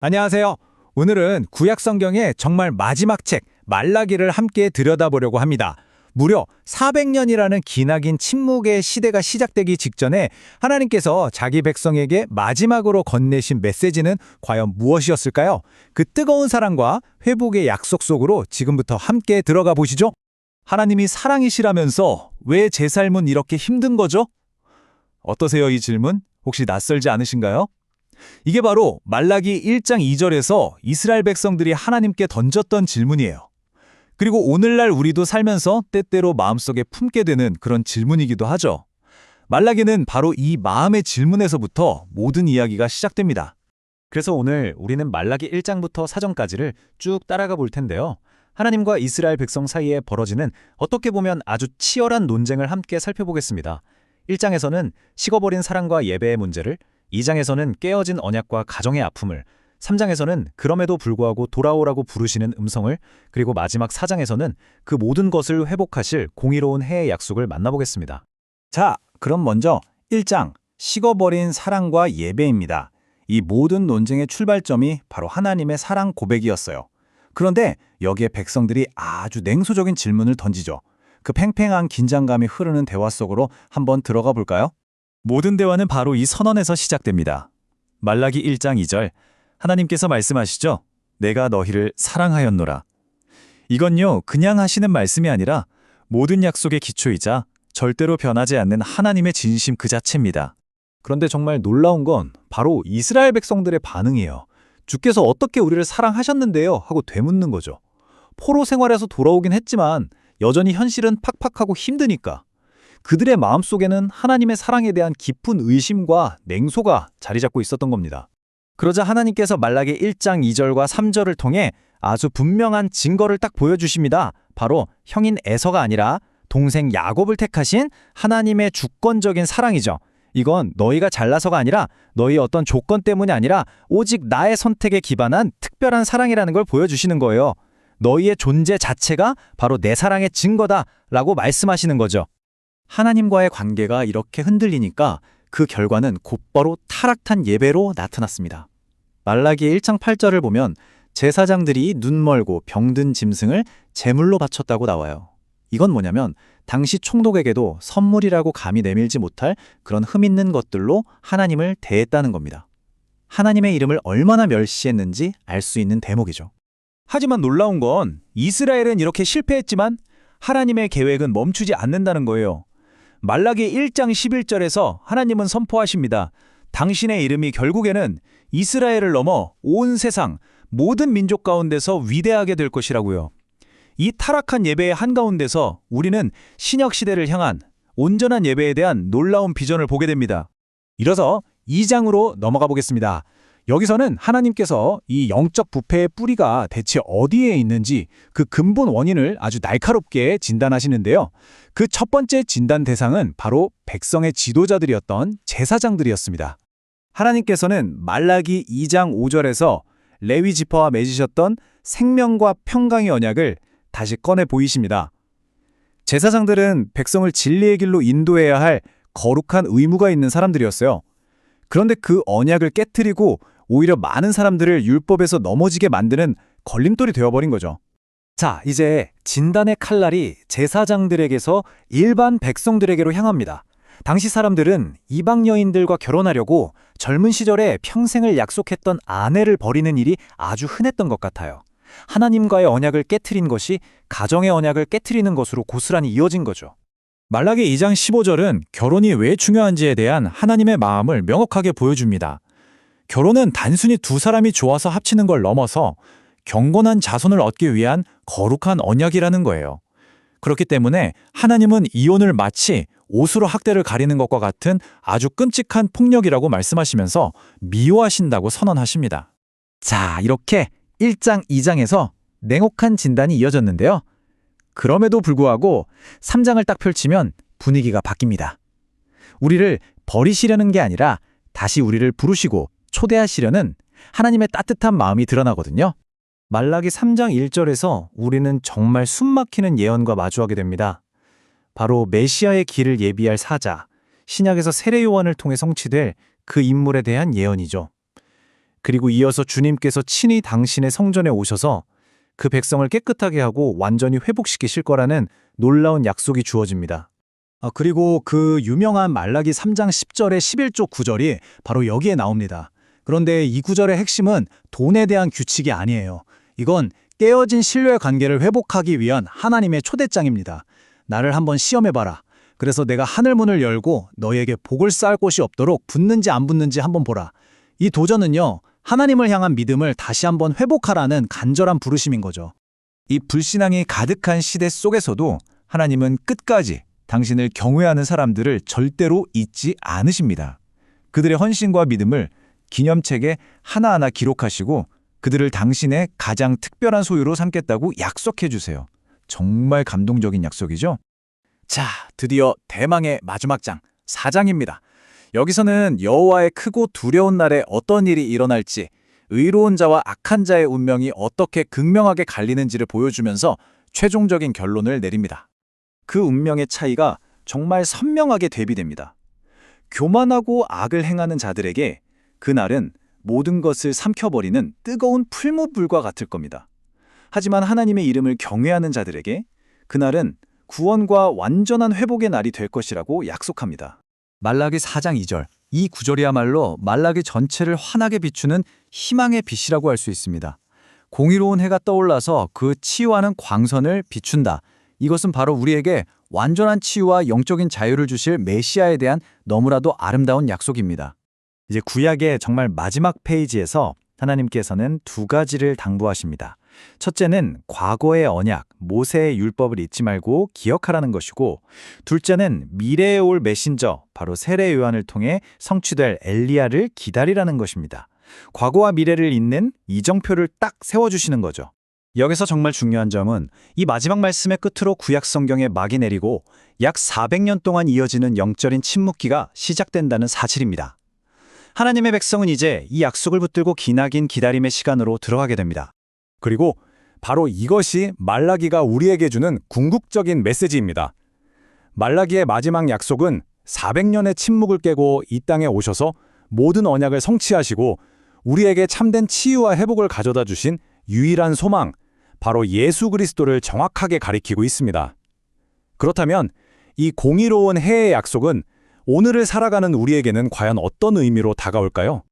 안녕하세요. 오늘은 구약 성경의 정말 마지막 책 말라기를 함께 들여다보려고 합니다. 무려 400년이라는 기나긴 침묵의 시대가 시작되기 직전에 하나님께서 자기 백성에게 마지막으로 건네신 메시지는 과연 무엇이었을까요? 그 뜨거운 사랑과 회복의 약속 속으로 지금부터 함께 들어가 보시죠. 하나님이 사랑이시라면서 왜 제 삶은 이렇게 힘든 거죠? 어떠세요, 이 질문? 혹시 낯설지 않으신가요? 이게 바로 말라기 1장 2절에서 이스라엘 백성들이 하나님께 던졌던 질문이에요. 그리고 오늘날 우리도 살면서 때때로 마음속에 품게 되는 그런 질문이기도 하죠. 말라기는 바로 이 마음의 질문에서부터 모든 이야기가 시작됩니다. 그래서 오늘 우리는 말라기 1장부터 4장까지를 쭉 따라가 볼 텐데요. 하나님과 이스라엘 백성 사이에 벌어지는 어떻게 보면 아주 치열한 논쟁을 함께 살펴보겠습니다. 1장에서는 식어버린 사랑과 예배의 문제를, 2장에서는 깨어진 언약과 가정의 아픔을, 3장에서는 그럼에도 불구하고 돌아오라고 부르시는 음성을, 그리고 마지막 4장에서는 그 모든 것을 회복하실 공의로운 해의 약속을 만나보겠습니다. 자, 그럼 먼저 1장 식어버린 사랑과 예배입니다. 이 모든 논쟁의 출발점이 바로 하나님의 사랑 고백이었어요. 그런데 여기에 백성들이 아주 냉소적인 질문을 던지죠. 그 팽팽한 긴장감이 흐르는 대화 속으로 한번 들어가 볼까요? 모든 대화는 바로 이 선언에서 시작됩니다. 말라기 1장 2절, 하나님께서 말씀하시죠. 내가 너희를 사랑하였노라. 이건요, 그냥 하시는 말씀이 아니라 모든 약속의 기초이자 절대로 변하지 않는 하나님의 진심 그 자체입니다. 그런데 정말 놀라운 건 바로 이스라엘 백성들의 반응이에요. 주께서 어떻게 우리를 사랑하셨는데요? 하고 되묻는 거죠. 포로 생활에서 돌아오긴 했지만 여전히 현실은 팍팍하고 힘드니까. 그들의 마음속에는 하나님의 사랑에 대한 깊은 의심과 냉소가 자리 잡고 있었던 겁니다. 그러자 하나님께서 말라기 1장 2절과 3절을 통해 아주 분명한 증거를 딱 보여주십니다. 바로 형인 에서가 아니라 동생 야곱을 택하신 하나님의 주권적인 사랑이죠. 이건 너희가 잘나서가 아니라 너희 어떤 조건 때문이 아니라 오직 나의 선택에 기반한 특별한 사랑이라는 걸 보여주시는 거예요. 너희의 존재 자체가 바로 내 사랑의 증거다라고 말씀하시는 거죠. 하나님과의 관계가 이렇게 흔들리니까 그 결과는 곧바로 타락한 예배로 나타났습니다. 말라기 1장 8절을 보면 제사장들이 눈멀고 병든 짐승을 제물로 바쳤다고 나와요. 이건 뭐냐면 당시 총독에게도 선물이라고 감히 내밀지 못할 그런 흠있는 것들로 하나님을 대했다는 겁니다. 하나님의 이름을 얼마나 멸시했는지 알 수 있는 대목이죠. 하지만 놀라운 건 이스라엘은 이렇게 실패했지만 하나님의 계획은 멈추지 않는다는 거예요. 말라기 1장 11절에서 하나님은 선포하십니다. 당신의 이름이 결국에는 이스라엘을 넘어 온 세상 모든 민족 가운데서 위대하게 될 것이라고요. 이 타락한 예배의 한가운데서 우리는 신약 시대를 향한 온전한 예배에 대한 놀라운 비전을 보게 됩니다. 이어서 2장으로 넘어가 보겠습니다. 여기서는 하나님께서 이 영적 부패의 뿌리가 대체 어디에 있는지 그 근본 원인을 아주 날카롭게 진단하시는데요. 그 첫 번째 진단 대상은 바로 백성의 지도자들이었던 제사장들이었습니다. 하나님께서는 말라기 2장 5절에서 레위 지파와 맺으셨던 생명과 평강의 언약을 다시 꺼내 보이십니다. 제사장들은 백성을 진리의 길로 인도해야 할 거룩한 의무가 있는 사람들이었어요. 그런데 그 언약을 깨트리고 오히려 많은 사람들을 율법에서 넘어지게 만드는 걸림돌이 되어버린 거죠. 자, 이제 진단의 칼날이 제사장들에게서 일반 백성들에게로 향합니다. 당시 사람들은 이방 여인들과 결혼하려고 젊은 시절에 평생을 약속했던 아내를 버리는 일이 아주 흔했던 것 같아요. 하나님과의 언약을 깨트린 것이 가정의 언약을 깨트리는 것으로 고스란히 이어진 거죠. 말라기 2장 15절은 결혼이 왜 중요한지에 대한 하나님의 마음을 명확하게 보여줍니다. 결혼은 단순히 두 사람이 좋아서 합치는 걸 넘어서 경건한 자손을 얻기 위한 거룩한 언약이라는 거예요. 그렇기 때문에 하나님은 이혼을 마치 옷으로 학대를 가리는 것과 같은 아주 끔찍한 폭력이라고 말씀하시면서 미워하신다고 선언하십니다. 자, 이렇게 1장, 2장에서 냉혹한 진단이 이어졌는데요. 그럼에도 불구하고 3장을 딱 펼치면 분위기가 바뀝니다. 우리를 버리시려는 게 아니라 다시 우리를 부르시고 초대하시려는 하나님의 따뜻한 마음이 드러나거든요. 말라기 3장 1절에서 우리는 정말 숨막히는 예언과 마주하게 됩니다. 바로 메시아의 길을 예비할 사자, 신약에서 세례 요한을 통해 성취될 그 인물에 대한 예언이죠. 그리고 이어서 주님께서 친히 당신의 성전에 오셔서 그 백성을 깨끗하게 하고 완전히 회복시키실 거라는 놀라운 약속이 주어집니다. 그리고 그 유명한 말라기 3장 10절의 11조 구절이 바로 여기에 나옵니다. 그런데 이 구절의 핵심은 돈에 대한 규칙이 아니에요. 이건 깨어진 신뢰의 관계를 회복하기 위한 하나님의 초대장입니다. 나를 한번 시험해봐라. 그래서 내가 하늘문을 열고 너에게 복을 쌓을 곳이 없도록 붙는지 안 붙는지 한번 보라. 이 도전은요, 하나님을 향한 믿음을 다시 한번 회복하라는 간절한 부르심인 거죠. 이 불신앙이 가득한 시대 속에서도 하나님은 끝까지 당신을 경외하는 사람들을 절대로 잊지 않으십니다. 그들의 헌신과 믿음을 기념책에 하나하나 기록하시고 그들을 당신의 가장 특별한 소유로 삼겠다고 약속해 주세요. 정말 감동적인 약속이죠? 자, 드디어 대망의 마지막 장, 4장입니다. 여기서는 여호와의 크고 두려운 날에 어떤 일이 일어날지, 의로운 자와 악한 자의 운명이 어떻게 극명하게 갈리는지를 보여주면서 최종적인 결론을 내립니다. 그 운명의 차이가 정말 선명하게 대비됩니다. 교만하고 악을 행하는 자들에게 그날은 모든 것을 삼켜버리는 뜨거운 풀무불과 같을 겁니다. 하지만 하나님의 이름을 경외하는 자들에게 그날은 구원과 완전한 회복의 날이 될 것이라고 약속합니다. 말라기 4장 2절, 이 구절이야말로 말라기 전체를 환하게 비추는 희망의 빛이라고 할 수 있습니다. 공의로운 해가 떠올라서 그 치유하는 광선을 비춘다. 이것은 바로 우리에게 완전한 치유와 영적인 자유를 주실 메시아에 대한 너무나도 아름다운 약속입니다. 이제 구약의 정말 마지막 페이지에서 하나님께서는 두 가지를 당부하십니다. 첫째는 과거의 언약, 모세의 율법을 잊지 말고 기억하라는 것이고, 둘째는 미래에 올 메신저, 바로 세례 요한을 통해 성취될 엘리야를 기다리라는 것입니다. 과거와 미래를 잇는 이정표를 딱 세워주시는 거죠. 여기서 정말 중요한 점은 이 마지막 말씀의 끝으로 구약 성경에 막이 내리고 약 400년 동안 이어지는 영적인 침묵기가 시작된다는 사실입니다. 하나님의 백성은 이제 이 약속을 붙들고 기나긴 기다림의 시간으로 들어가게 됩니다. 그리고 바로 이것이 말라기가 우리에게 주는 궁극적인 메시지입니다. 말라기의 마지막 약속은 400년의 침묵을 깨고 이 땅에 오셔서 모든 언약을 성취하시고 우리에게 참된 치유와 회복을 가져다 주신 유일한 소망, 바로 예수 그리스도를 정확하게 가리키고 있습니다. 그렇다면 이 공의로운 해의 약속은 오늘을 살아가는 우리에게는 과연 어떤 의미로 다가올까요?